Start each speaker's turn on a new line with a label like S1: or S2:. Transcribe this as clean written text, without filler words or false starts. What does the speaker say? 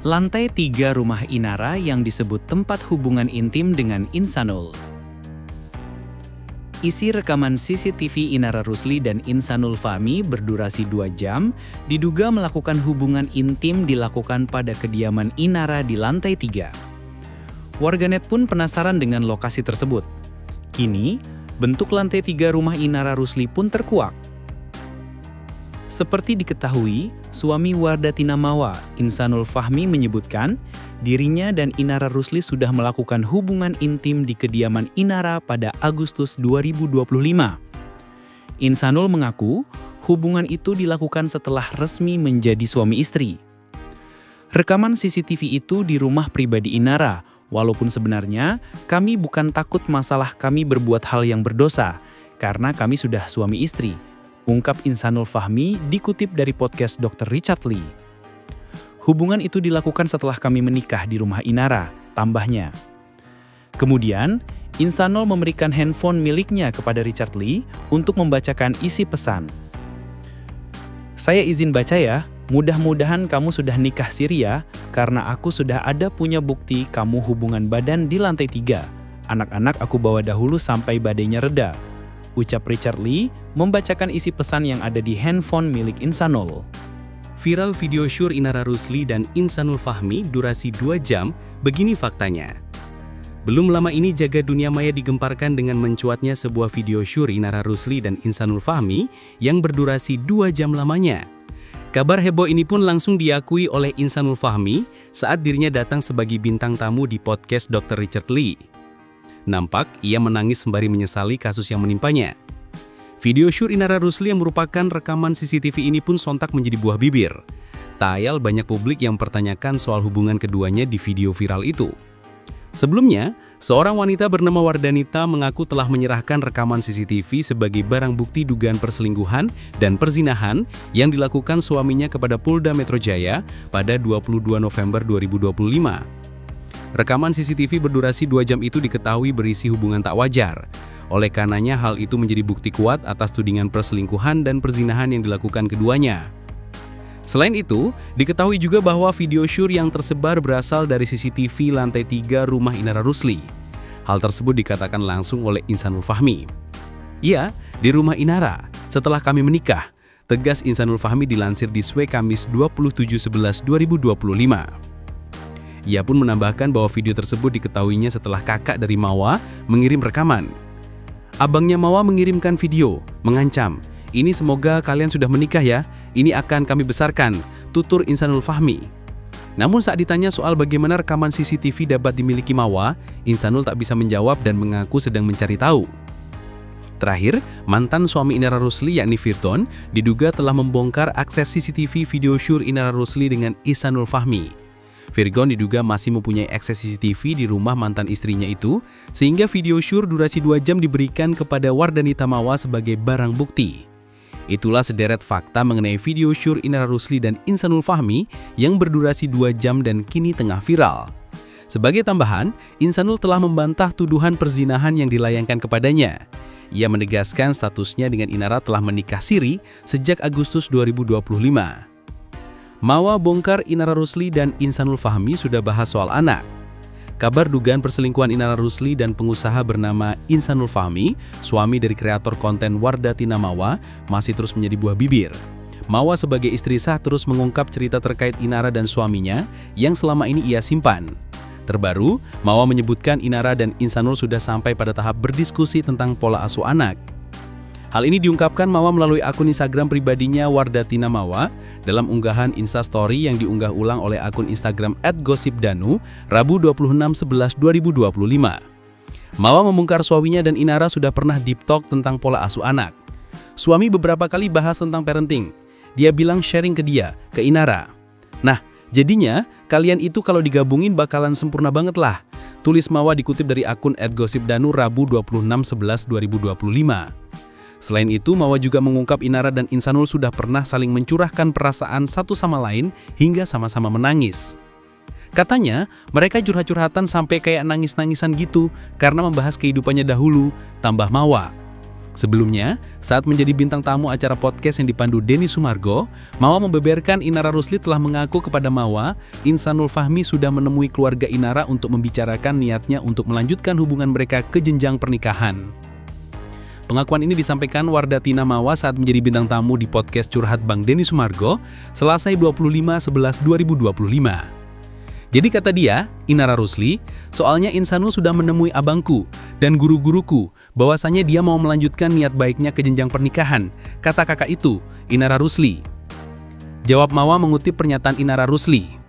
S1: Lantai 3 rumah Inara yang disebut tempat hubungan intim dengan Insanul. Isi rekaman CCTV Inara Rusli dan Insanul Fahmi berdurasi 2 jam, diduga melakukan hubungan intim dilakukan pada kediaman Inara di lantai 3. Warganet pun penasaran dengan lokasi tersebut. Kini, bentuk lantai 3 rumah Inara Rusli pun terkuak. Seperti diketahui, suami Wardatina Mawa, Insanul Fahmi menyebutkan, dirinya dan Inara Rusli sudah melakukan hubungan intim di kediaman Inara pada Agustus 2025. Insanul mengaku, hubungan itu dilakukan setelah resmi menjadi suami istri. Rekaman CCTV itu di rumah pribadi Inara, walaupun sebenarnya kami bukan takut masalah kami berbuat hal yang berdosa, karena kami sudah suami istri, ungkap Insanul Fahmi dikutip dari podcast Dr. Richard Lee. Hubungan itu dilakukan setelah kami menikah di rumah Inara, tambahnya. Kemudian, Insanul memberikan handphone miliknya kepada Richard Lee untuk membacakan isi pesan. Saya izin baca ya, mudah-mudahan kamu sudah nikah siri ya, karena aku sudah ada punya bukti kamu hubungan badan di lantai 3. Anak-anak aku bawa dahulu sampai badainya reda, ucap Richard Lee membacakan isi pesan yang ada di handphone milik Insanul. Viral video syur Inara Rusli dan Insanul Fahmi durasi 2 jam, begini faktanya. Belum lama ini jagat dunia maya digemparkan dengan mencuatnya sebuah video syur Inara Rusli dan Insanul Fahmi yang berdurasi 2 jam lamanya. Kabar heboh ini pun langsung diakui oleh Insanul Fahmi saat dirinya datang sebagai bintang tamu di podcast Dr. Richard Lee. Nampak ia menangis sembari menyesali kasus yang menimpanya. Video syur Inara Rusli yang merupakan rekaman CCTV ini pun sontak menjadi buah bibir. Tak ayal banyak publik yang mempertanyakan soal hubungan keduanya di video viral itu. Sebelumnya, seorang wanita bernama Wardanita mengaku telah menyerahkan rekaman CCTV sebagai barang bukti dugaan perselingkuhan dan perzinahan yang dilakukan suaminya kepada Polda Metro Jaya pada 22 November 2025. Rekaman CCTV berdurasi 2 jam itu diketahui berisi hubungan tak wajar. Oleh karenanya hal itu menjadi bukti kuat atas tudingan perselingkuhan dan perzinahan yang dilakukan keduanya. Selain itu, diketahui juga bahwa video syur yang tersebar berasal dari CCTV lantai 3 rumah Inara Rusli. Hal tersebut dikatakan langsung oleh Insanul Fahmi. Iya, di rumah Inara, setelah kami menikah, tegas Insanul Fahmi dilansir di SWE Kamis 27/11/2025. Ia pun menambahkan bahwa video tersebut diketahuinya setelah kakak dari Mawa mengirim rekaman. Abangnya Mawa mengirimkan video, mengancam, "Ini semoga kalian sudah menikah ya, ini akan kami besarkan," tutur Insanul Fahmi. Namun saat ditanya soal bagaimana rekaman CCTV dapat dimiliki Mawa, Insanul tak bisa menjawab dan mengaku sedang mencari tahu. Terakhir, mantan suami Inara Rusli yakni Firton diduga telah membongkar akses CCTV video syur Inara Rusli dengan Insanul Fahmi. Virgon diduga masih mempunyai akses CCTV di rumah mantan istrinya itu, sehingga video syur durasi 2 jam diberikan kepada Wardanita Mawa sebagai barang bukti. Itulah sederet fakta mengenai video syur Inara Rusli dan Insanul Fahmi yang berdurasi 2 jam dan kini tengah viral. Sebagai tambahan, Insanul telah membantah tuduhan perzinahan yang dilayangkan kepadanya. Ia menegaskan statusnya dengan Inara telah menikah siri sejak Agustus 2025. Mawa bongkar Inara Rusli dan Insanul Fahmi sudah bahas soal anak. Kabar dugaan perselingkuhan Inara Rusli dan pengusaha bernama Insanul Fahmi, suami dari kreator konten Wardatina Mawa, masih terus menjadi buah bibir. Mawa sebagai istri sah terus mengungkap cerita terkait Inara dan suaminya yang selama ini ia simpan. Terbaru, Mawa menyebutkan Inara dan Insanul sudah sampai pada tahap berdiskusi tentang pola asuh anak. Hal ini diungkapkan Mawa melalui akun Instagram pribadinya Wardatina Mawa dalam unggahan Instastory yang diunggah ulang oleh akun Instagram @gosipdanu Rabu 26/11/2025. Mawa membongkar suaminya dan Inara sudah pernah deep talk tentang pola asuh anak. Suami beberapa kali bahas tentang parenting. Dia bilang sharing ke dia, ke Inara. "Nah, jadinya kalian itu kalau digabungin bakalan sempurna banget lah," tulis Mawa dikutip dari akun @gosipdanu Rabu 26/11/2025. Selain itu, Mawa juga mengungkap Inara dan Insanul sudah pernah saling mencurahkan perasaan satu sama lain hingga sama-sama menangis. Katanya, mereka curhat-curhatan sampai kayak nangis-nangisan gitu karena membahas kehidupannya dahulu, tambah Mawa.
S2: Sebelumnya, saat menjadi bintang tamu acara podcast yang dipandu Denny Sumargo, Mawa membeberkan Inara Rusli telah mengaku kepada Mawa, Insanul Fahmi sudah menemui keluarga Inara untuk membicarakan niatnya untuk melanjutkan hubungan mereka ke jenjang pernikahan. Pengakuan ini disampaikan Wardatina Mawa saat menjadi bintang tamu di podcast Curhat Bang Denny Sumargo, Selasa 25/11/2025. Jadi kata dia, Inara Rusli, soalnya Insanul sudah menemui abangku dan guru-guruku bahwasanya dia mau melanjutkan niat baiknya ke jenjang pernikahan, kata kakak itu, Inara Rusli. Jawab Mawa mengutip pernyataan Inara Rusli.